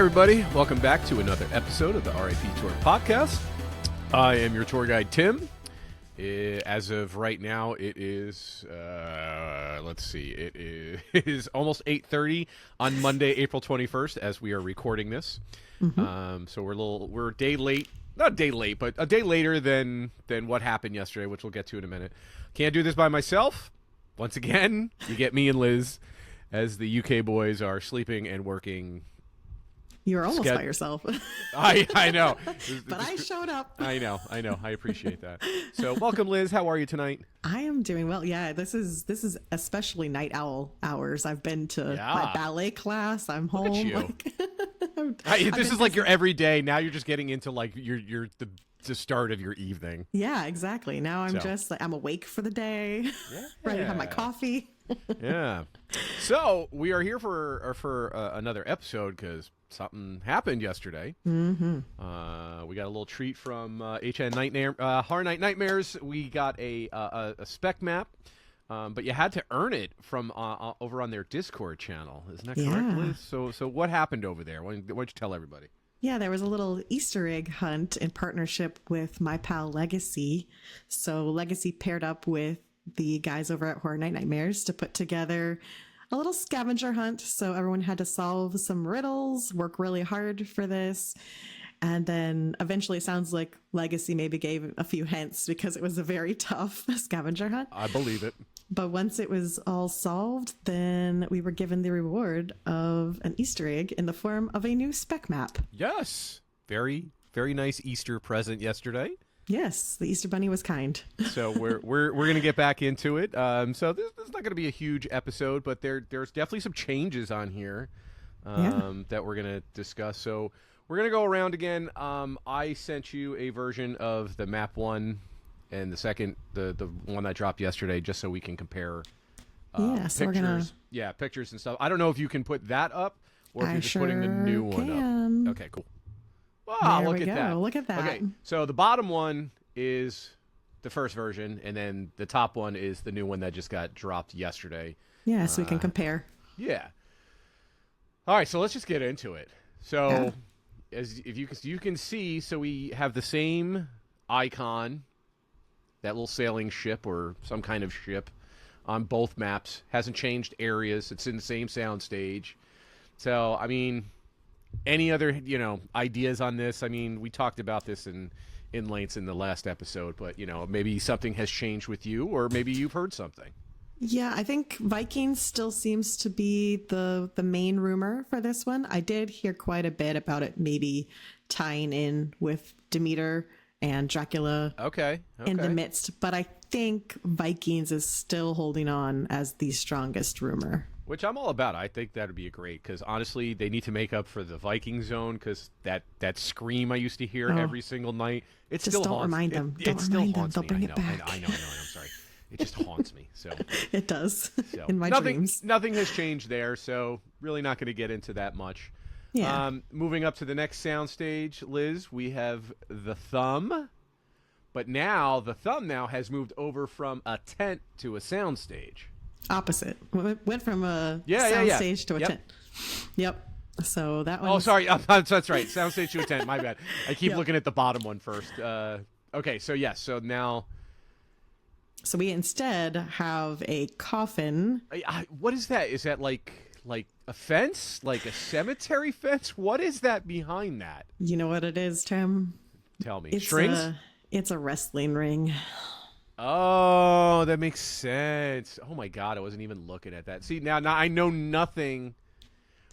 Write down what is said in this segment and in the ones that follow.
everybody. Welcome back to another episode of the RIP Tour podcast. I am your tour guide, Tim. As of right now, it is, it is almost 8:30 on Monday, April 21st, as we are recording this. So we're a day late. Not a day late, but a day later than what happened yesterday, which we'll get to in a minute. Can't do this by myself. Once again, you get me and Liz as the UK boys are sleeping and working. You're almost by yourself. I know. But I showed up. I know. I appreciate that. So welcome, Liz. How are you tonight? I am doing well. Yeah, this is especially night owl hours. I've been to my ballet class. I'm home. Look at you. This is like your everyday. Now you're just getting into like the start of your evening. Yeah, exactly. Now I'm awake for the day. Ready to have my coffee. Yeah. So we are here for another episode because something happened yesterday. We got a little treat from HHN34 Horror Night Nightmares. We got a spec map, but you had to earn it from over on their Discord channel. Isn't that correct, Liz? So what happened over there? Why don't you tell everybody? Yeah, there was a little Easter egg hunt in partnership with my pal Legacy. So Legacy paired up with the guys over at Horror Night Nightmares to put together a little scavenger hunt. So everyone had to solve some riddles, work really hard for this. And then eventually it sounds like Legacy maybe gave a few hints because it was a very tough scavenger hunt. I believe it. But once it was all solved, then we were given the reward of an Easter egg in the form of a new spec map. Yes. Very, very nice Easter present yesterday. Yes, the Easter Bunny was kind. So we're gonna get back into it. So this is not gonna be a huge episode, but there's definitely some changes on here that we're gonna discuss. So we're gonna go around again. I sent you a version of the map one and the second, the one that dropped yesterday, just so we can compare. So pictures. Pictures and stuff. I don't know if you can put that up or if you're just putting the new one up. Okay, cool. Wow, look at that. Look at that. Okay, so the bottom one is the first version, and then the top one is the new one that just got dropped yesterday. Yeah, so we can compare. Yeah. All right, so let's just get into it. So, if you can see, so we have the same icon, that little sailing ship or some kind of ship on both maps. Hasn't changed areas. It's in the same sound stage. So, I mean, any other, ideas on this? I mean, we talked about this in lengths in the last episode, but, maybe something has changed with you, or maybe you've heard something. Yeah, I think Vikings still seems to be the main rumor for this one. I did hear quite a bit about it maybe tying in with Demeter and Dracula in the midst, but I think Vikings is still holding on as the strongest rumor. Which I'm all about. I think that would be great because honestly, they need to make up for the Viking zone because that scream I used to hear every single night. It just still don't haunts. remind them. It still haunts They'll me. bring it back. I know. I'm sorry. It just haunts me. So it does so, in my dreams. Nothing has changed there, so really not going to get into that much. Yeah. Moving up to the next soundstage, Liz, we have the thumb. But now the thumb has moved over from a tent to a soundstage. Opposite. Went from a soundstage to a tent. Yep. So that one. Oh, sorry. That's right. Soundstage to a tent. My bad. I keep looking at the bottom one first. Okay. So yes. So now. So we instead have a coffin. What is that? Is that like a fence? Like a cemetery fence? What is that behind that? You know what it is, Tim? Tell me. Strings? It's a wrestling ring. Oh, that makes sense. Oh my God, I wasn't even looking at that. See, now I know nothing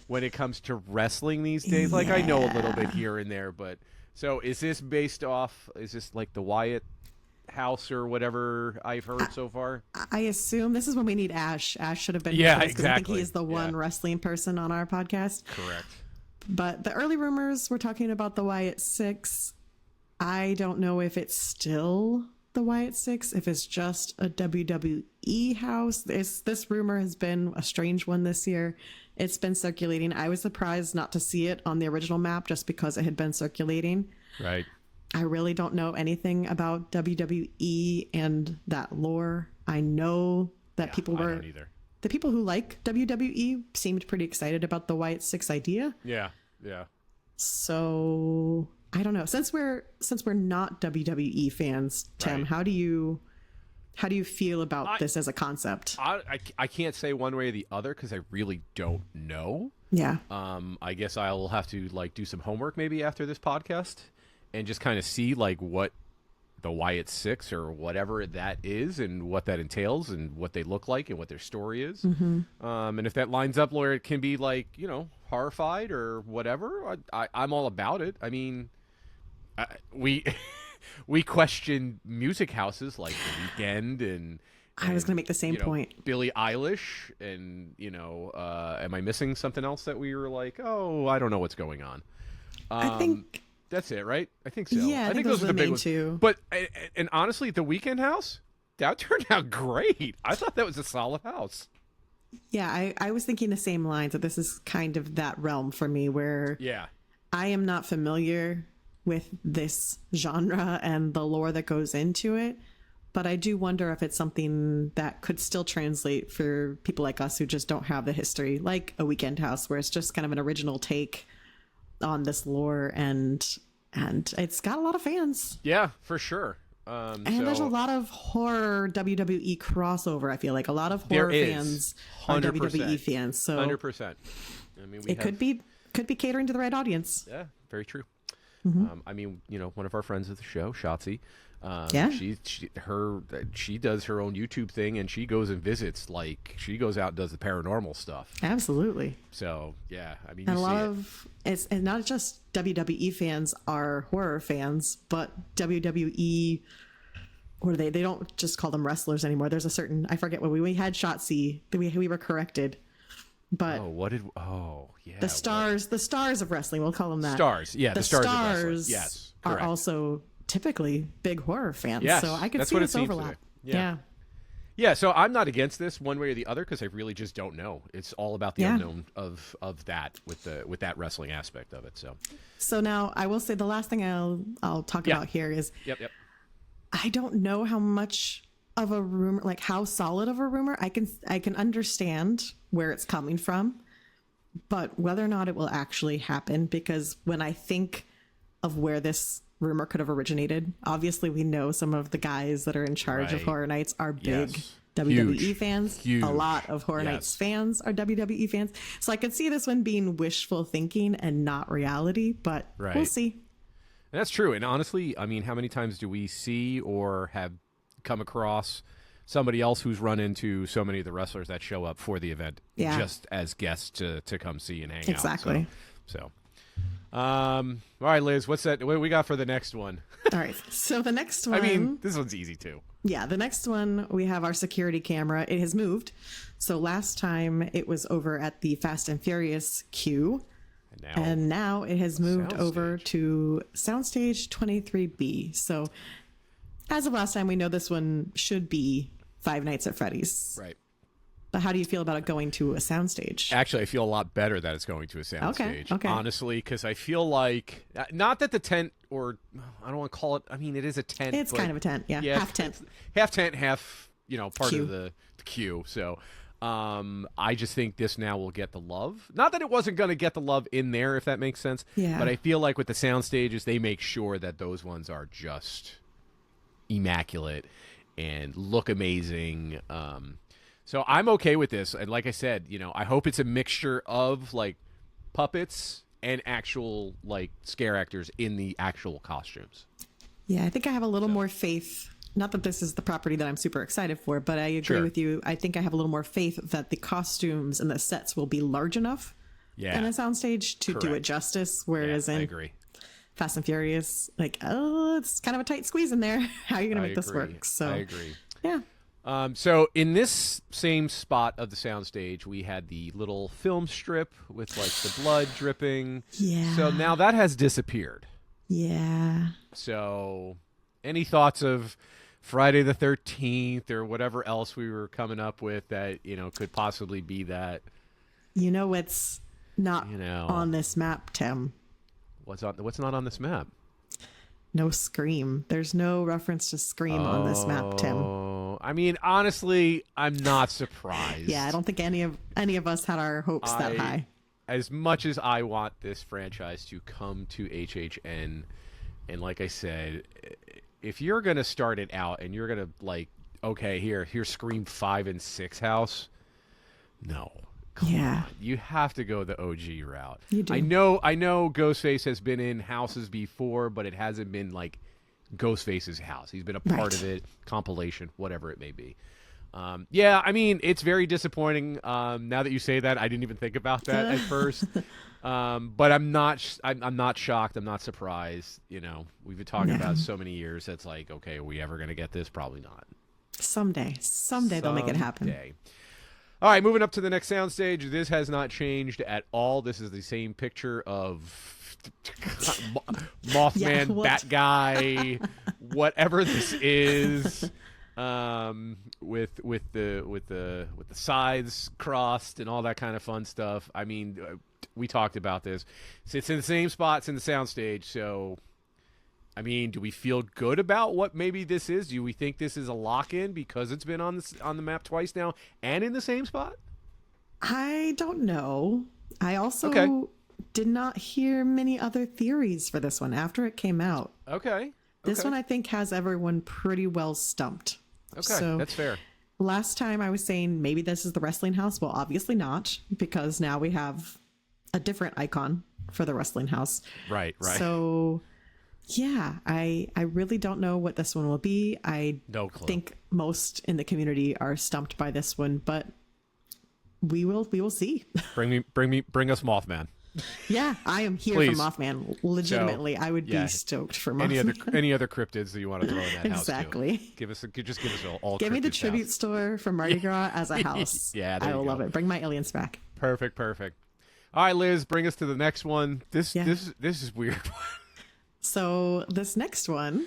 when it comes to wrestling these days. Like I know a little bit here and there, but so is this like the Wyatt house or whatever I've heard so far? I assume this is when we need Ash. Ash should have been here. Exactly. I think he is the one wrestling person on our podcast. Correct. But the early rumors were talking about the Wyatt 6. I don't know if it's still the Wyatt 6, if it's just a WWE house. This rumor has been a strange one this year. It's been circulating. I was surprised not to see it on the original map just because it had been circulating. Right. I really don't know anything about WWE and that lore. I know that I don't either. The people who like WWE seemed pretty excited about the Wyatt 6 idea. Yeah. So I don't know. Since we're not WWE fans, Tim, Right. how do you feel about this as a concept? I can't say one way or the other because I really don't know. Yeah. I guess I'll have to like do some homework maybe after this podcast and just kind of see like what the Wyatt Six or whatever that is and what that entails and what they look like and what their story is. And if that lines up where it can be like, you know, horrified or whatever, I'm all about it. I mean, we we question music houses like The Weeknd and I was going to make the same you know, point. Billie Eilish and, you know, am I missing something else that we were like, oh, I don't know what's going on. I think That's it, right? I think so. Yeah, I think those are the big main ones. two. But and honestly, the Weekend house, that turned out great. I thought that was a solid house. Yeah, I was thinking the same lines, that this is kind of that realm for me where Yeah. I am not familiar with this genre and the lore that goes into it, but I do wonder if it's something that could still translate for people like us who just don't have the history, like a Weekend house, where it's just kind of an original take on this lore, and it's got a lot of fans. Yeah, for sure. And there's a lot of horror WWE crossover. I feel like a lot of horror fans are 100%. WWE fans. So 100%. I mean, could be catering to the right audience. Yeah, very true. Mm-hmm. I mean, you know, one of our friends of the show, Shotzi, Yeah. she does her own YouTube thing, and she goes and visits. Like, she goes out and does the paranormal stuff. Absolutely. So yeah, I mean, And you a see lot it. of it's, and not just WWE fans are horror fans, but WWE, what are they? They don't just call them wrestlers anymore. There's a certain, I forget what we had Shotzi, we were corrected, but Yeah, the stars of wrestling, we'll call them that. Stars, yeah, the stars of wrestling. stars Yes, are correct. also typically big horror fans. Yes, So I could that's see what it this seems to overlap. be. Yeah. Yeah, so I'm not against this one way or the other because I really just don't know. It's all about the Yeah. unknown of that with that wrestling aspect of it. So now I will say the last thing I'll talk Yeah. about here is Yep. I don't know how much of a rumor, like how solid of a rumor. I can understand where it's coming from, but whether or not it will actually happen, because when I think of where this rumor could have originated, obviously we know some of the guys that are in charge of Right. Horror Nights are big Yes. WWE Huge. fans. Huge. A lot of Horror Yes. Nights fans are WWE fans. So I could see this one being wishful thinking and not reality, but we'll Right. see. And that's true. And honestly, I mean, how many times do we see or have come across somebody else who's run into so many of the wrestlers that show up for the event Yeah. just as guests to come see and hang Exactly. out? So, all right, Liz, what's that? What do we got for the next one? All right. So the next one. I mean, this one's easy too. Yeah, the next one, we have our security camera. It has moved. So last time it was over at the Fast and Furious queue, and now it has moved over to Soundstage 23B. So as of last time, we know this one should be Five Nights at Freddy's. Right. But how do you feel about it going to a soundstage? Actually, I feel a lot better that it's going to a soundstage. Okay. Honestly, because I feel like not that the tent, or I don't want to call it. I mean, it is a tent. It's but kind of a tent, yeah. Half tent. Half tent, half part Queue. of the queue. So, I just think this now will get the love. Not that it wasn't going to get the love in there, if that makes sense. Yeah. But I feel like with the sound stages, they make sure that those ones are just immaculate and look amazing. So I'm okay with this. And like I said, I hope it's a mixture of like puppets and actual like scare actors in the actual costumes. Yeah, I think I have a little more faith. Not that this is the property that I'm super excited for, but I agree Sure. with you. I think I have a little more faith that the costumes and the sets will be large enough Yeah. in a soundstage to do it Correct. justice. Whereas I in agree. Fast and Furious, like, oh, it's kind of a tight squeeze in there. How are you going to I make this agree. work? So I agree. yeah. So in this same spot of the soundstage, we had the little film strip with like the blood dripping. Yeah. So now that has disappeared. Yeah. So any thoughts of Friday the 13th or whatever else we were coming up with that, could possibly be that? You know what's not on this map, Tim? What's not on this map? No Scream. There's no reference to Scream on this map, Tim. Oh, I mean, honestly, I'm not surprised. Yeah, I don't think any of us had our hopes that high. as much as I want this franchise to come to HHN, and like I said, if you're gonna start it out and you're gonna like, okay, here's Scream 5 and 6 house, no. Come on. You have to go the OG route. You do. I know Ghostface has been in houses before, but it hasn't been like Ghostface's house. He's been a part of it, compilation, whatever it may be. Yeah, I mean, it's very disappointing. Now that you say that, I didn't even think about that at first. But I'm not shocked. I'm not surprised. You know, we've been talking about it so many years. It's like, okay, are we ever going to get this? Probably not. Someday they'll make it happen. All right, moving up to the next soundstage. This has not changed at all. This is the same picture of Mothman, Bat Guy, whatever this is, with the sides crossed and all that kind of fun stuff. I mean, we talked about this. It's in the same spots in the soundstage, so. I mean, do we feel good about what maybe this is? Do we think this is a lock-in because it's been on the map twice now and in the same spot? I don't know. I also did not hear many other theories for this one after it came out. This one I think has everyone pretty well stumped. So that's fair. Last time I was saying maybe this is the wrestling house. Well, obviously not, because now we have a different icon for the wrestling house. Right. So... yeah, I really don't know what this one will be. No clue. Think most in the community are stumped by this one, but we will see. Bring us Mothman. Yeah, I am here for Mothman. Legitimately, so, I would be stoked for Mothman. Any other cryptids that you want to throw in that house? Exactly. Give us all. Give me the tribute store for Mardi Gras as a house. Yeah, I will love it. Bring my aliens back. Perfect. All right, Liz, bring us to the next one. This is weird. So this next one,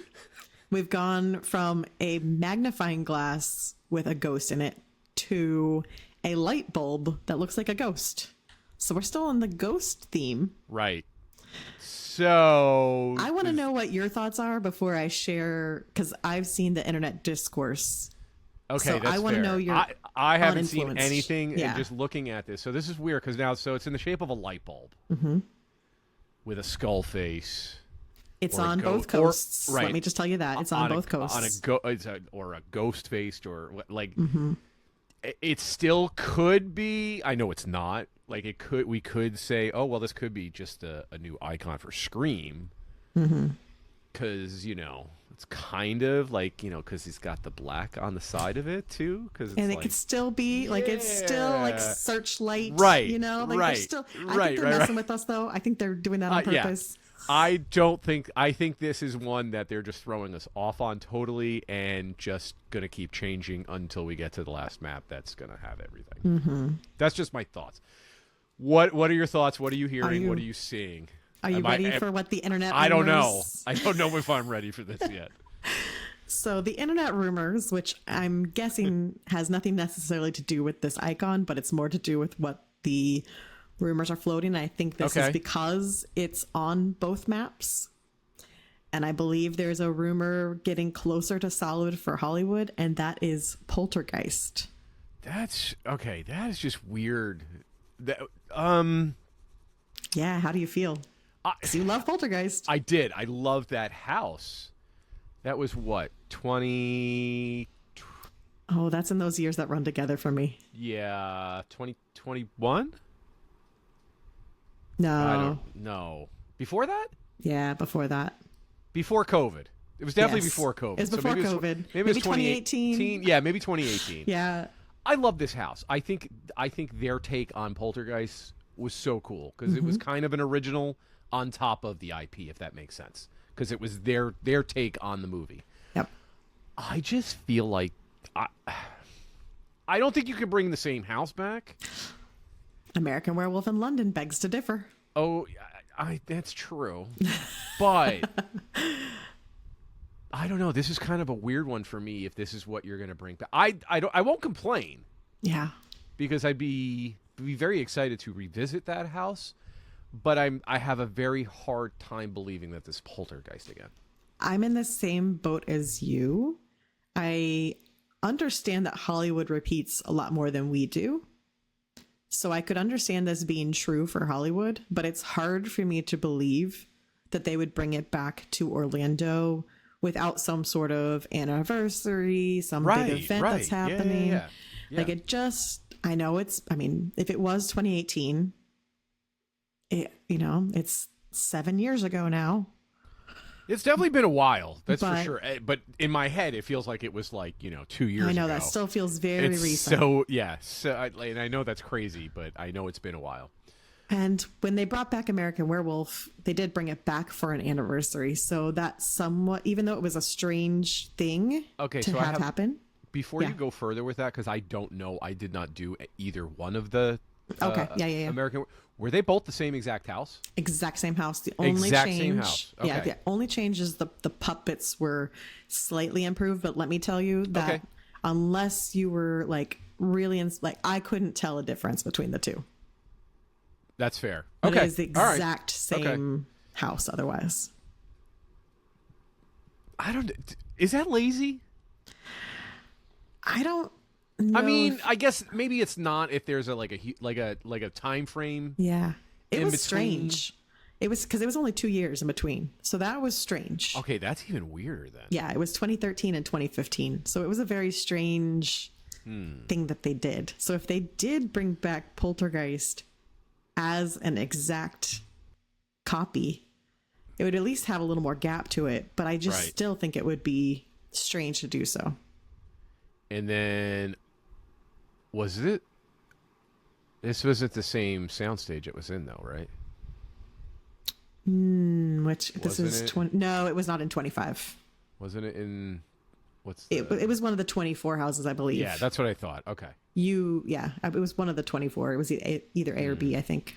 we've gone from a magnifying glass with a ghost in it to a light bulb that looks like a ghost. So we're still on the ghost theme. Right. So I want to know what your thoughts are before I share, because I've seen the internet discourse. Okay, so that's I want to fair. know your I haven't seen anything, yeah. And just looking at this. So this is weird, because now, so it's in the shape of a light bulb with a skull face. It's on both coasts. Let me just tell you that. It's on both coasts. Or a ghost faced, or like it still could be. I know it's not. Like we could say, oh well, this could be just a new icon for Scream. Because it's kind of like because he's got the black on the side of it too. And it could still be like it's still like Searchlight, right? Like they're still. I think they're messing with us though. I think they're doing that on purpose. Yeah. I think this is one that they're just throwing us off on totally and just going to keep changing until we get to the last map that's going to have everything. That's just my thoughts. What are your thoughts? What are you hearing? What are you seeing? Are you ready for what the internet rumors? I don't know. I don't know if I'm ready for this yet. So the internet rumors, which I'm guessing has nothing necessarily to do with this icon, but it's more to do with what the rumors are floating. I think this is because it's on both maps. And I believe there's a rumor getting closer to solid for Hollywood, and that is Poltergeist. That's okay. That is just weird. Yeah, how do you feel? You love Poltergeist. I did. I loved that house. That was what, 20? Oh, that's in those years that run together for me. Yeah, 2021? No. I don't know. Before that? Yeah, before that. Before COVID. It was definitely before COVID. It was before COVID. Maybe it was 2018. Yeah, maybe 2018. Yeah. I love this house. I think their take on Poltergeist was so cool because it was kind of an original on top of the IP, if that makes sense. Because it was their take on the movie. Yep. I just feel like I don't think you can bring the same house back. American Werewolf in London begs to differ. Oh, that's true. But I don't know. This is kind of a weird one for me if this is what you're going to bring back. I won't complain. Yeah. Because I'd be very excited to revisit that house, but I have a very hard time believing that this Poltergeist again. I'm in the same boat as you. I understand that Hollywood repeats a lot more than we do. So I could understand this being true for Hollywood, but it's hard for me to believe that they would bring it back to Orlando without some sort of anniversary, some big event that's happening. Yeah. Like it just, I know it's, I mean, if it was 2018, it's 7 years ago now. It's definitely been a while, that's for sure. But in my head, it feels like it was 2 years ago. I know that still feels very recent. So, yeah. And I know that's crazy, but I know it's been a while. And when they brought back American Werewolf, they did bring it back for an anniversary. So that somewhat, even though it was a strange thing to have happen. Before you go further with that, because I don't know, I did not do either one of the American. Were they both the same exact house? Exact same house. The only same house. Okay. Yeah, the only change is the puppets were slightly improved. But let me tell you that unless you were really I couldn't tell a difference between the two. That's fair. But it is the exact same house otherwise. I don't. Is that lazy? I don't know. I mean, I guess maybe it's not if there's a time frame. Yeah, it was strange. It was because it was only 2 years in between, so that was strange. Okay, that's even weirder then. Yeah, it was 2013 and 2015, so it was a very strange thing that they did. So if they did bring back Poltergeist as an exact copy, it would at least have a little more gap to it. But I just still think it would be strange to do so. And then, this wasn't the same soundstage it was in though, right? This is 20. No, it was not in 25. Wasn't it in, it was one of the 24 houses, I believe. Yeah, that's what I thought. Okay. It was one of the 24. It was either A or B, I think.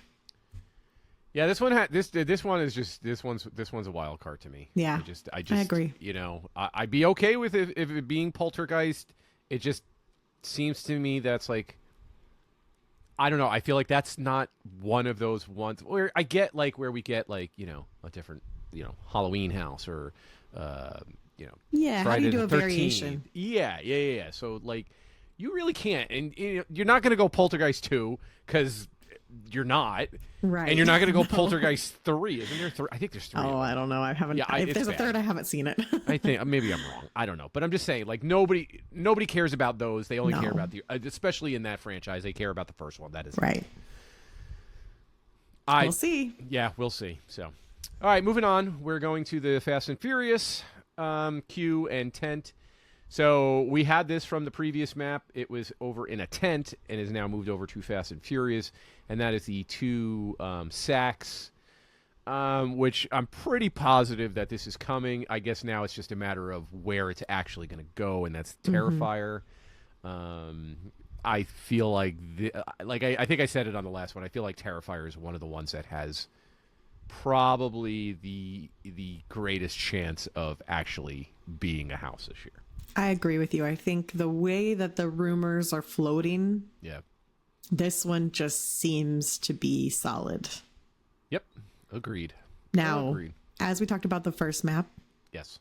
Yeah, this one this one's a wild card to me. Yeah. I agree. I'd be okay with if it being Poltergeist. It just seems to me that's I don't know. I feel like that's not one of those ones where I get where we get a different Halloween house or Friday how do you do a 13th. Variation? Yeah. So you really can't, and you're not going to go Poltergeist 2 because you're not. Right. And you're not going to go Poltergeist 3. Isn't there 3? I think there's 3. Oh, I don't know. I haven't. Yeah, if there's a third, I haven't seen it. I think maybe I'm wrong. I don't know. But I'm just saying, nobody cares about those. They only care about especially in that franchise, they care about the first one. That is right. We'll see. Yeah, we'll see. So, all right, moving on. We're going to the Fast and Furious queue and tent. So we had this from the previous map. It was over in a tent and is now moved over to Fast and Furious, and that is the 2 sacks, which I'm pretty positive that this is coming. I guess now it's just a matter of where it's actually going to go, and that's Terrifier. I feel like, I think I said it on the last one. I feel like Terrifier is one of the ones that has probably the greatest chance of actually being a house this year. I agree with you. I think the way that the rumors are floating, this one just seems to be solid. Yep. Agreed. Now, as we talked about the first map, yes,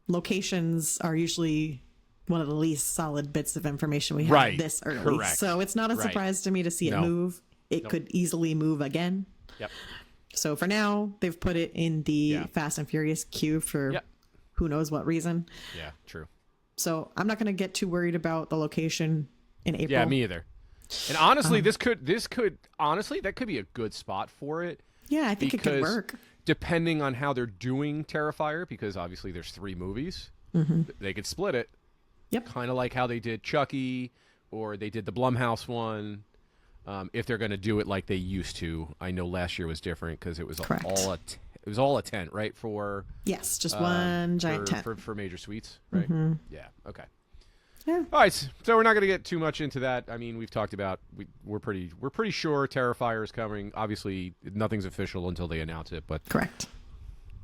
locations are usually one of the least solid bits of information we have this early. Correct. So it's not a surprise to me to see it move. It could easily move again. Yep. So for now, they've put it in the Fast and Furious queue for who knows what reason. Yeah, true. So I'm not going to get too worried about the location in April. Yeah, me either. And honestly, that could be a good spot for it. Yeah, I think it could work. Depending on how they're doing Terrifier, because obviously there's 3 movies, they could split it. Yep. Kind of like how they did Chucky, or they did the Blumhouse one. If they're going to do it like they used to. I know last year was different because it was all a tent, right? Yes, just one giant tent for major suites, right? Mm-hmm. Yeah. Okay. Yeah. All right. So we're not going to get too much into that. I mean, we've talked about we're pretty sure Terrifier is coming. Obviously, nothing's official until they announce it, but correct.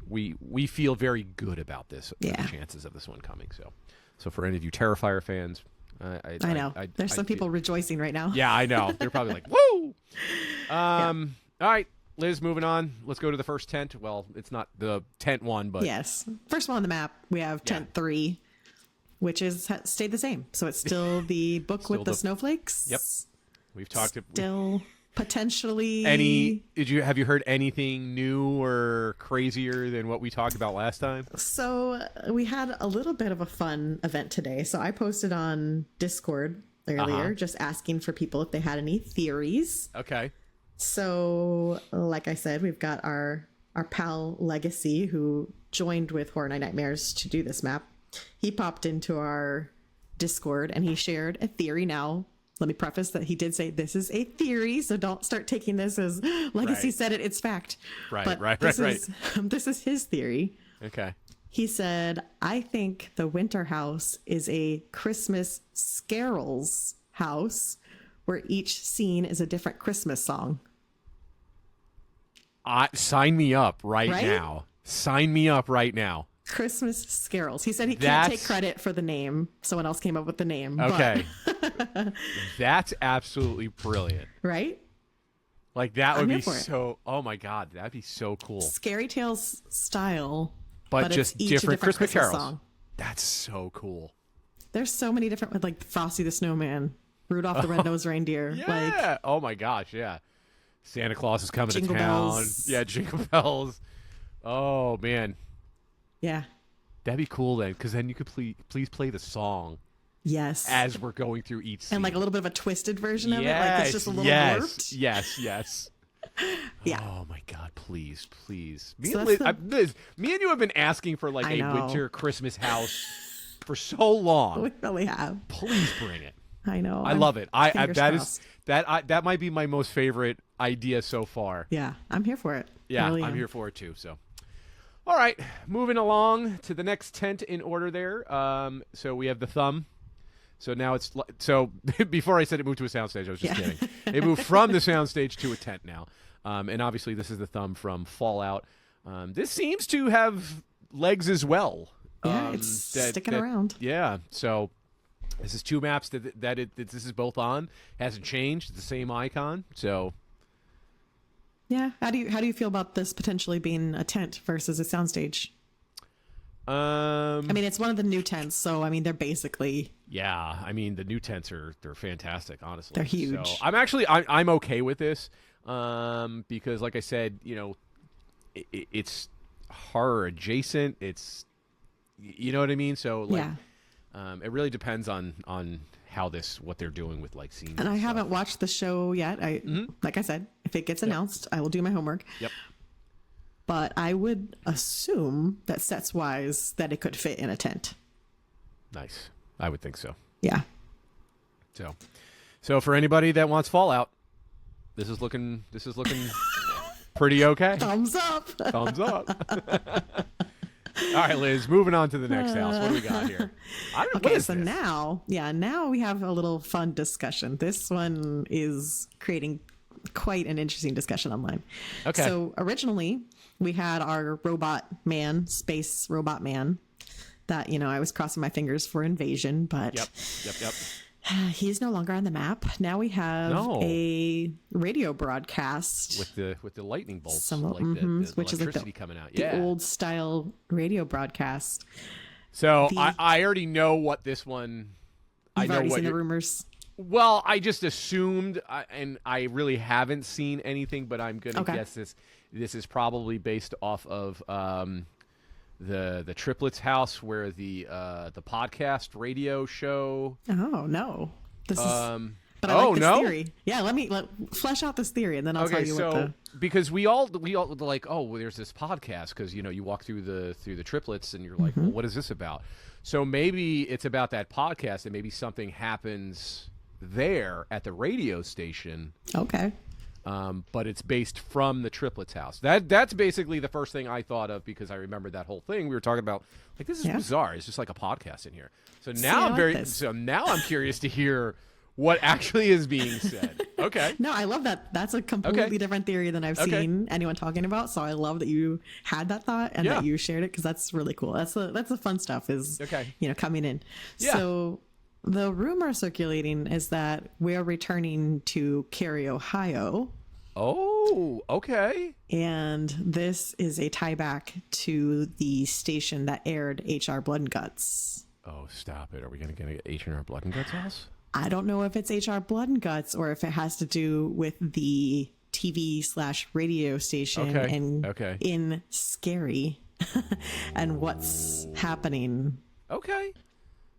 We feel very good about this. The chances of this one coming. So for any of you Terrifier fans. I know. There's some people rejoicing right now. Yeah, I know. They're probably like, woo! All right, Liz, moving on. Let's go to the first tent. Well, it's not the tent one, but... Yes. First one on the map, we have tent 3, which is stayed the same. So it's still the book with the snowflakes. Yep. We've talked still potentially. Have you heard anything new or crazier than what we talked about last time? So we had a little bit of a fun event today. So I posted on Discord earlier, just asking for people if they had any theories. Okay. So, like I said, we've got our pal Legacy, who joined with Horror Night Nightmares to do this map. He popped into our Discord and he shared a theory. Now, let me preface that he did say this is a theory, so don't start taking this as Legacy said it, it's fact. Right. This is his theory. Okay. He said, I think the Winter House is a Christmas scarols house where each scene is a different Christmas song. Sign me up right now. Sign me up right now. Christmas scarols. He said he can't take credit for the name. Someone else came up with the name. Okay. That's absolutely brilliant. Right? Like, that would be so... Oh, my God. That'd be so cool. Scary Tales style, but just different Christmas carols. Song. That's so cool. There's so many different... Like Frosty the Snowman, Rudolph the Red-Nosed Reindeer. Yeah. Oh, my gosh, yeah. Santa Claus is coming to town. Bells. Yeah, Jingle Bells. Oh, man. Yeah. That'd be cool then, because then you could please play the song. Yes. As we're going through each scene. And like a little bit of a twisted version of it. Like it's just a little warped. Yes. Yeah. Oh, my God. Please. Liz, me and you have been asking for like a winter Christmas house for so long. We really have. Please bring it. I know. I love it. That might be my most favorite idea so far. Yeah, I'm here for it. Yeah, really I'm here for it too. So, all right, moving along to the next tent in order there. So we have the thumb. So now before I said it moved to a soundstage, I was just kidding. It moved from the soundstage to a tent now. And obviously this is the thumb from Fallout. This seems to have legs as well. Yeah, it's sticking around. Yeah, so. This is two maps that this is both on. Hasn't changed. It's the same icon. So, yeah. How do you feel about this potentially being a tent versus a soundstage? I mean, it's one of the new tents, so I mean, they're basically. Yeah, I mean, the new tents they're fantastic. Honestly, they're huge. So I'm okay with this because, like I said, it's horror adjacent. It's you know what I mean. So like. Yeah. It really depends on how what they're doing with like scenes. And I haven't watched the show yet. Like I said, if it gets announced, I will do my homework. Yep. But I would assume that sets wise that it could fit in a tent. Nice. I would think so. Yeah. So for anybody that wants Fallout, this is looking pretty okay. Thumbs up. Thumbs up. All right, Liz, moving on to the next house. What do we got here? Okay, so now we have a little fun discussion. This one is creating quite an interesting discussion online. Okay. So originally we had our space robot man that, I was crossing my fingers for invasion, but Yep. He's no longer on the map. Now we have a radio broadcast with the lightning bolts, the which is like coming out. The old style radio broadcast. So I already know what this one. You've already seen the rumors. Well, I just assumed, and I really haven't seen anything, but I'm gonna guess this is probably based off of the Triplets house where the podcast radio show. Oh no, this is. But I like this theory. Yeah, let flesh out this theory, and then I'll tell you what the. Because we all like, well, there's this podcast because you walk through the Triplets and you're like, well, what is this about? So maybe it's about that podcast, and maybe something happens there at the radio station. Okay. But it's based from the Triplets house. That's basically the first thing I thought of because I remember that whole thing we were talking about. Like, this is bizarre. It's just like a podcast in here. So now I'm curious to hear what actually is being said. Okay. No, I love that. That's a completely different theory than I've seen anyone talking about. So I love that you had that thought and that you shared it because that's really cool. That's the fun stuff is coming in. Yeah. So the rumor circulating is that we're returning to Cary, Ohio. Oh, okay. And this is a tie back to the station that aired HR Blood and Guts. Oh, stop it. Are we going to get HR Blood and Guts house? I don't know if it's HR Blood and Guts or if it has to do with the TV/radio station in Cary and what's happening. Okay.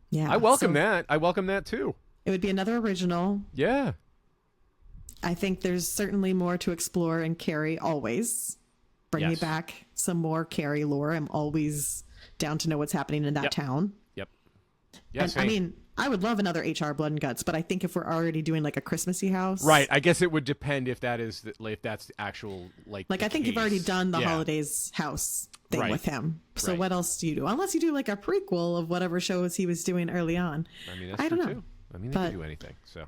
Yeah. I welcome that. I welcome that too. It would be another original. Yeah. I think there's certainly more to explore in Cary always. Bring me back some more Cary lore. I'm always down to know what's happening in that town. Yep. Yes, I mean, I would love another HR Blood and Guts, but I think if we're already doing like a Christmassy house, right? I guess it would depend if that is if that's the actual like I think you've already done the holidays house thing with him. So what else do you do? Unless you do like a prequel of whatever shows he was doing early on. I mean, that's true too. I mean, they can do anything. So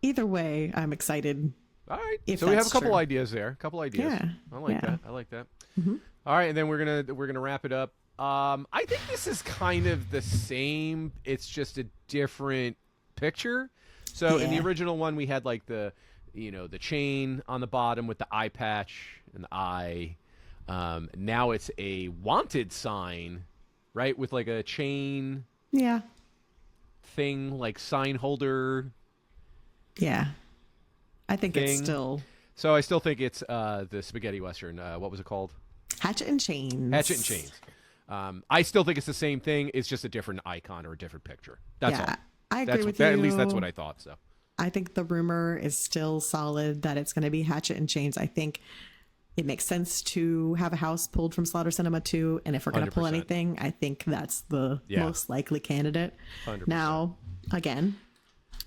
either way, I'm excited. All right. So we have a couple ideas there. A couple ideas. Yeah. I like that. I like that. Mm-hmm. All right, and then we're gonna wrap it up. I think this is kind of the same. It's just a different picture. So in the original one, we had like the chain on the bottom with the eye patch and the eye. Now it's a wanted sign, right, with like a chain. Yeah. Thing like sign holder. Yeah. I think it's still. So I still think it's the spaghetti western. What was it called? Hatchet and Chains. Hatchet and Chains. I still think it's the same thing. It's just a different icon or a different picture. That's all. I agree with you. At least that's what I thought. So I think the rumor is still solid that it's going to be Hatchet and Chains. I think it makes sense to have a house pulled from Slaughter Cinema 2. And if we're going to pull anything, I think that's the most likely candidate. 100%. Now, again,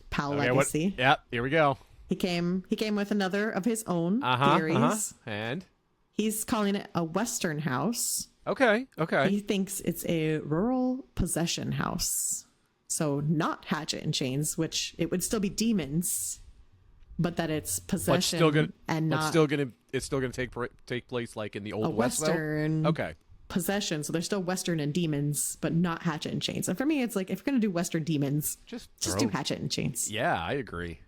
Pal Legacy. Here we go. He came with another of his own theories. And he's calling it a Western house. Okay. He thinks it's a rural possession house. So not Hatchet and Chains, which it would still be demons, but that it's possession it's still gonna take place like in the old West, Western though? Okay. Possession. So they're still Western and demons, but not Hatchet and Chains. And for me, it's like if you're gonna do Western demons, just do Hatchet and Chains. Yeah, I agree.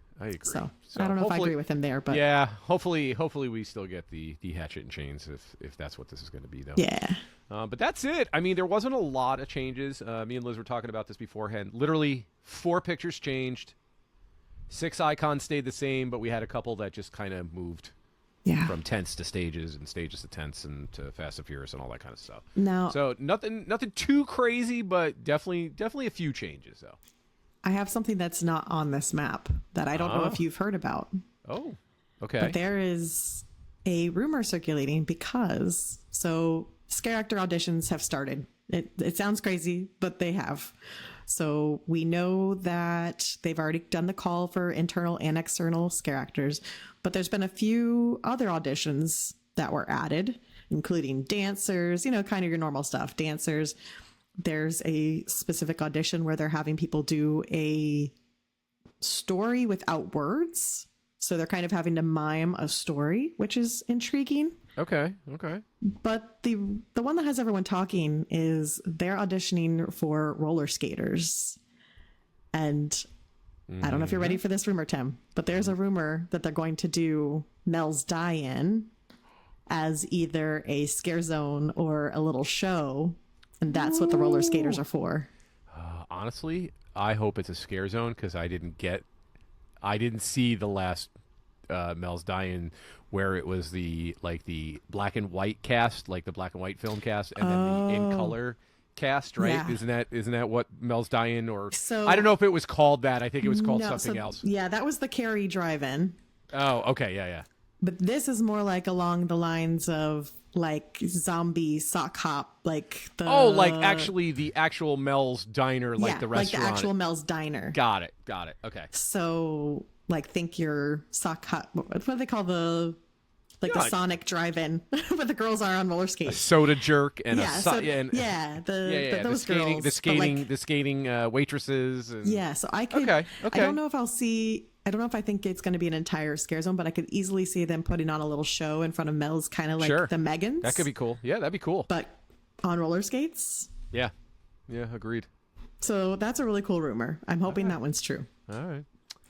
So I don't know if I agree with him there, but yeah, hopefully we still get the Hatchet and Chains if that's what this is going to be, though. Yeah. But that's it. I mean, there wasn't a lot of changes. Me and Liz were talking about this beforehand. Literally 4 pictures changed, 6 icons stayed the same, but we had a couple that just kind of moved. Yeah. From tents to stages and stages to tents and to Fast and Furious and all that kind of stuff. No. So nothing too crazy, but definitely a few changes though. I have something that's not on this map that I don't know if you've heard about. Oh, okay. But there is a rumor circulating because scare actor auditions have started. It sounds crazy, but they have. So we know that they've already done the call for internal and external scare actors, but there's been a few other auditions that were added, including dancers, kind of your normal stuff, dancers. There's a specific audition where they're having people do a story without words. So they're kind of having to mime a story, which is intriguing. Okay. But the one that has everyone talking is they're auditioning for roller skaters. And I don't know if you're ready for this rumor, Tim, but there's a rumor that they're going to do Mel's Die-In as either a scare zone or a little show. And that's what the roller skaters are for. Honestly, I hope it's a scare zone because I didn't see the last Mel's Die-In where it was the black and white cast, like the black and white film cast, and then the in color cast, right? Yeah. Isn't that what Mel's Die-In or? So, I don't know if it was called that. I think it was called something else. Yeah, that was the Cary drive-in. Oh, okay, yeah. But this is more like along the lines of like zombie sock hop, like the actually the actual Mel's Diner, like the restaurant, like the actual Mel's Diner. Got it. Okay. So think your sock hop. What do they call the Sonic drive-in where the girls are on roller skates? A soda jerk and those skating, girls, the skating waitresses. And... So I could. Okay. I don't know if I'll see. I don't know if I think it's going to be an entire scare zone, but I could easily see them putting on a little show in front of Mel's, kind of like the Megans. That could be cool. Yeah, that'd be cool. But on roller skates. Yeah, agreed. So that's a really cool rumor. I'm hoping that one's true. All right.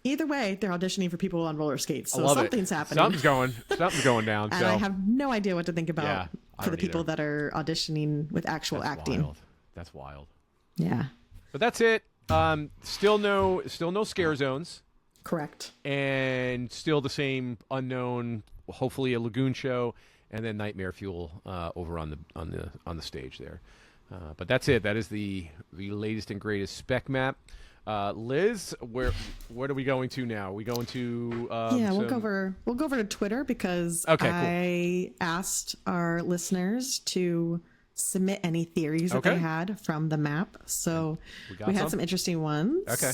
Either way, they're auditioning for people on roller skates, so something's happening. Something's going down. And I have no idea what to think about for the people that are auditioning with actual acting. That's wild. Yeah. But that's it. Still no scare zones, Correct. and still the same unknown. Hopefully a lagoon show, and then Nightmare Fuel over on the stage there. But that's it. That is the latest and greatest spec map. Liz, what are we going to now? We going to we'll go over to Twitter because I asked our listeners to submit any theories that they had from the map. So we had some interesting ones. Okay.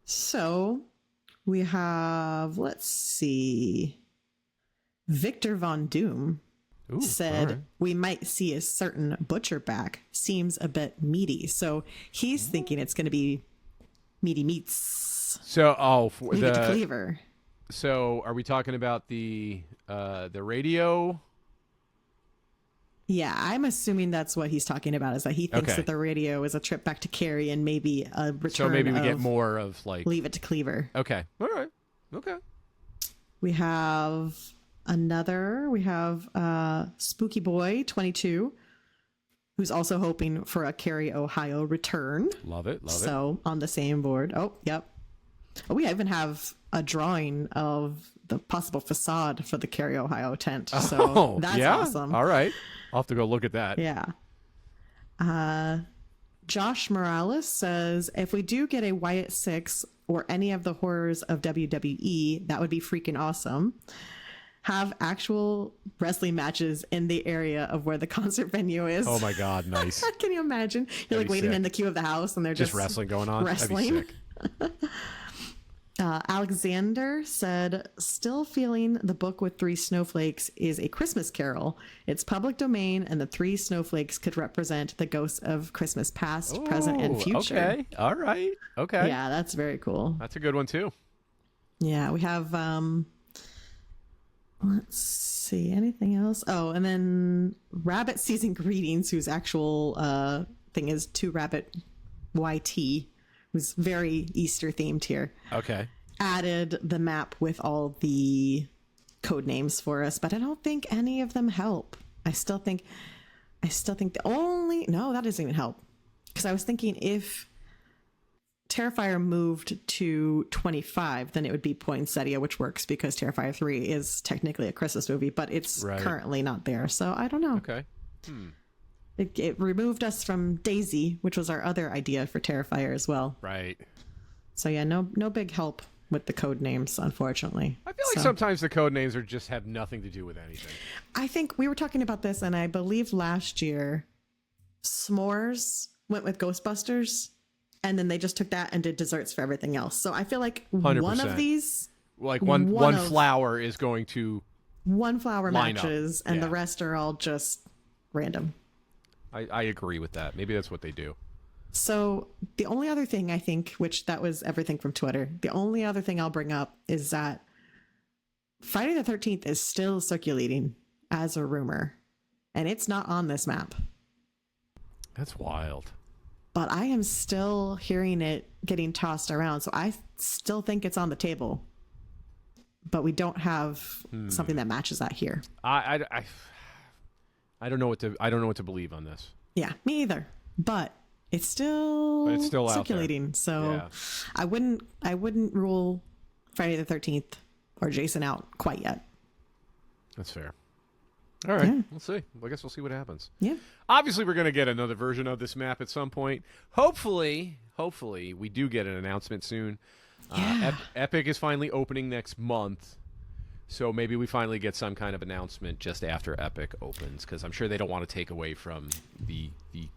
So we have, let's see, Victor Von Doom said we might see a certain butcher back. Seems a bit meaty. So he's thinking it's going to be meaty meats. So Leave it to Cleaver. So are we talking about the radio? Yeah, I'm assuming that's what he's talking about, is that he thinks that the radio is a trip back to Cary and maybe a return. So maybe we get more of like Leave It to Cleaver. Okay. All right. Okay. We have Spooky Boy 22, who's also hoping for a Cary, Ohio return. Love it. So on the same board. Oh, yep. Oh, we even have a drawing of the possible facade for the Cary, Ohio tent. So that's awesome. All right. I'll have to go look at that. Yeah. Josh Morales says, if we do get a Wyatt 6 or any of the horrors of WWE, that would be freaking awesome. Have actual wrestling matches in the area of where the concert venue is. Oh my God, nice. Can you imagine? You're like waiting in the queue of the house and they're just wrestling going on. Wrestling. That'd be sick. Alexander said, still feeling the book with 3 snowflakes is a Christmas carol. It's public domain, and the 3 snowflakes could represent the ghosts of Christmas past, present, and future. Okay. All right. Okay. Yeah, that's very cool. That's a good one, too. Yeah, we have, let's see, anything else? Oh, and then Rabbit Season Greetings, whose actual thing is 2 Rabbit YT, who's very Easter themed here. Okay. Added the map with all the code names for us, but I don't think any of them help. I still think that doesn't even help. Because I was thinking if Terrifier moved to 25, then it would be Poinsettia, which works because Terrifier 3 is technically a Christmas movie, but it's currently not there. So I don't know. Okay. It removed us from Daisy, which was our other idea for Terrifier as well. Right. So yeah, no big help with the code names, unfortunately. I feel like sometimes the code names just have nothing to do with anything. I think we were talking about this, and I believe last year, S'mores went with Ghostbusters, and then they just took that and did desserts for everything else. So I feel like 100%. One of these, like one flower is going to one flower matches, up. And the rest are all just random. I agree with that. Maybe that's what they do. So the only other thing I think, which that was everything from Twitter, the only other thing I'll bring up is that Friday the 13th is still circulating as a rumor, and it's not on this map. That's wild. But I am still hearing it getting tossed around, so I still think it's on the table. But we don't have something that matches that here. I don't know what to believe on this. Yeah, me either. But it's still circulating. Out there. So yeah. I wouldn't rule Friday the 13th or Jason out quite yet. That's fair. All right, We'll see. I guess we'll see what happens. Yeah. Obviously, we're going to get another version of this map at some point. Hopefully, we do get an announcement soon. Yeah. Epic is finally opening next month. So maybe we finally get some kind of announcement just after Epic opens, because I'm sure they don't want to take away from the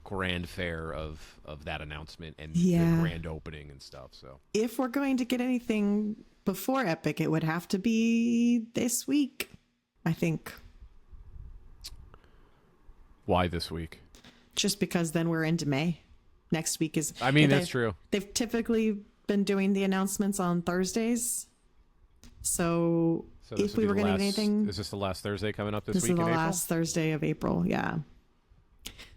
grand fare of that announcement and the grand opening and stuff. So if we're going to get anything before Epic, it would have to be this week, I think. Why this week? Just because then we're into May. Next week is... I mean, that's true. They've typically been doing the announcements on Thursdays. So if we were going to get anything... Is this the last Thursday coming up this week in April? This is the last Thursday of April, yeah.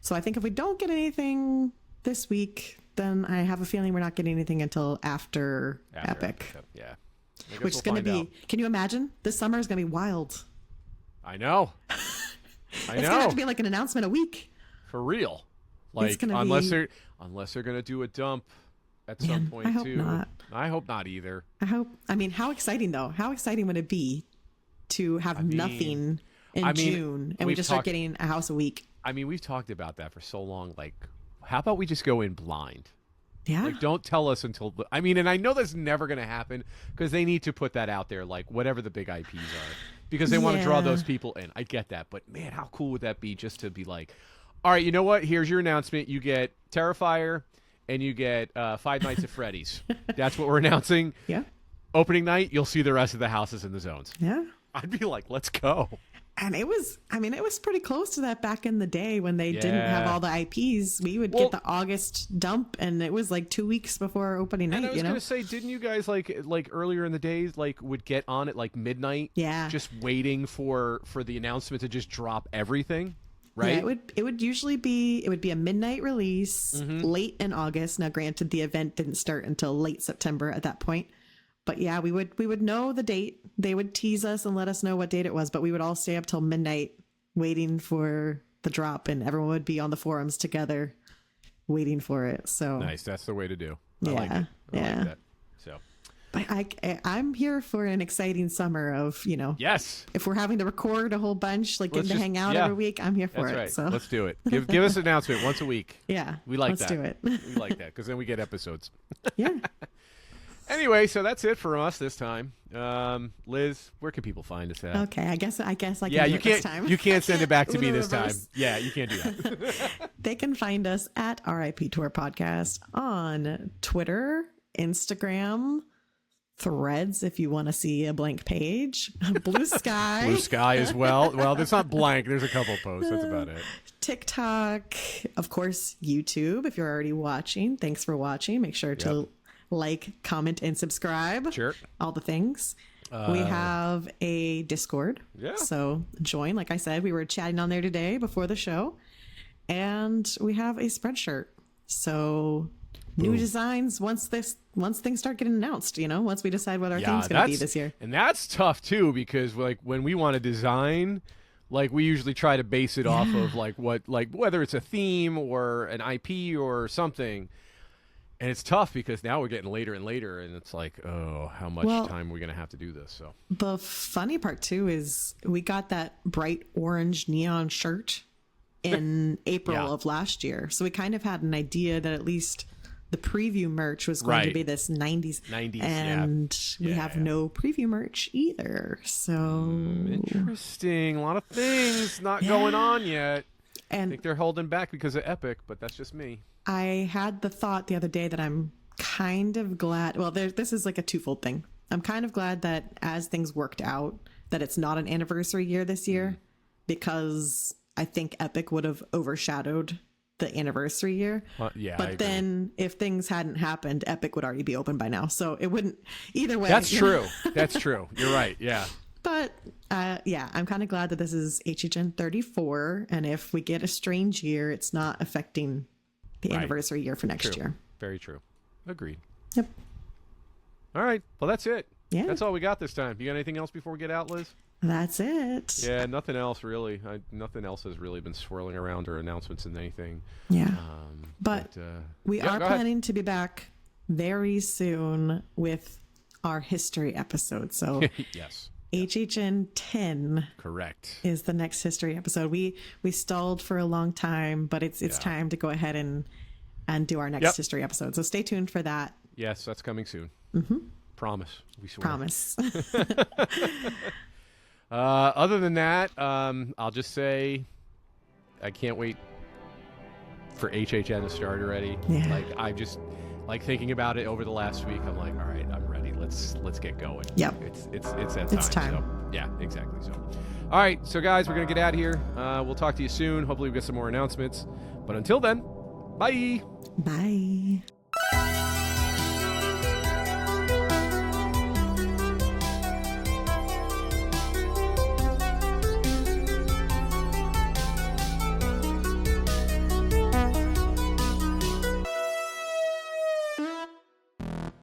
So I think if we don't get anything this week, then I have a feeling we're not getting anything until after Epic. Yeah. Which is going to be... Can you imagine? This summer is going to be wild. I know. It's going to have to be like an announcement a week. For real. Like gonna unless be... they're gonna do a dump at Man, some point I hope too. not. I hope not either. I mean, how exciting though? How exciting would it be to have nothing in June and we just start getting a house a week? I mean, we've talked about that for so long. Like, how about we just go in blind? Yeah. Like, don't tell us until... I mean, and I know that's never going to happen because they need to put that out there, like, whatever the big IPs are. Because they want to draw those people in. I get that. But, man, how cool would that be just to be like, all right, you know what? Here's your announcement. You get Terrifier and you get Five Nights at Freddy's. That's what we're announcing. Yeah. Opening night, you'll see the rest of the houses in the zones. Yeah. I'd be like, let's go. And it was pretty close to that back in the day when they didn't have all the IPs. We would get the August dump, and it was like 2 weeks before opening night. And I was going to say, didn't you guys like earlier in the days would get on at like midnight? Yeah, just waiting for the announcement to just drop everything, right? Yeah, it would usually be a midnight release late in August. Now, granted, the event didn't start until late September at that point. But yeah, we would know the date. They would tease us and let us know what date it was, but we would all stay up till midnight waiting for the drop, and everyone would be on the forums together waiting for it. So nice. That's the way to do. I like it. I like that. So, but I'm here for an exciting summer of, yes. If we're having to record a whole bunch, like getting to hang out every week, I'm here for That's it. Right. So let's do it. Give us an announcement once a week. Yeah, we like let's that. Do it. We like that because then we get episodes. Yeah. Anyway, so that's it for us this time. Liz, where can people find us at? Okay, I guess I can do you it can't. this time. You can't send it back to me this reverse. time. Yeah, you can't do that. They can find us at RIP Tour Podcast on Twitter, Instagram, Threads if you want to see a blank page, Blue Sky. Blue Sky as well. Well, it's not blank. There's a couple posts. That's about it. TikTok, of course, YouTube. If you're already watching, thanks for watching. Make sure to like, comment, and subscribe. Sure. All the things. We have a Discord. Yeah. So join. Like I said, we were chatting on there today before the show. And we have a Spreadshirt. So new designs once things start getting announced, once we decide what our theme's going to be this year. And that's tough too, because like when we want to design, like we usually try to base it off of whether it's a theme or an IP or something. And it's tough because now we're getting later and later, and it's like, oh, how much time are we going to have to do this? So the funny part too is we got that bright orange neon shirt in April of last year, so we kind of had an idea that at least the preview merch was going to be this 90s, and we have no preview merch either. So interesting, a lot of things not going on yet. And I think they're holding back because of Epic, but that's just me. I had the thought the other day that I'm kind of glad. Well, this is like a twofold thing. I'm kind of glad that as things worked out, that it's not an anniversary year this year, because I think Epic would have overshadowed the anniversary year. But then if things hadn't happened, Epic would already be open by now. So it wouldn't either way. That's true. That's true. You're right. Yeah. But I'm kind of glad that this is HHN34. And if we get a strange year, it's not affecting the anniversary year for next year. Very true. Agreed. Yep. All right. Well, that's it. Yeah. That's all we got this time. You got anything else before we get out, Liz? That's it. Yeah, nothing else really. Nothing else has really been swirling around or announcements and anything. Yeah. But we are planning to be back very soon with our history episode. So yes. HHN 10 correct is the next history episode. We stalled for a long time, but it's time to go ahead and do our next history episode. So stay tuned for that. Yes, that's coming soon. Promise. We swear. Promise. Other than that, I'll just say I can't wait for HHN to start already. Yeah. Like I just thinking about it over the last week. I'm like, all right, I'm ready. Let's get going. Yep. It's that time. It's time. So, yeah, exactly. So, all right. So guys, we're gonna get out of here. We'll talk to you soon. Hopefully we get some more announcements. But until then, bye. Bye.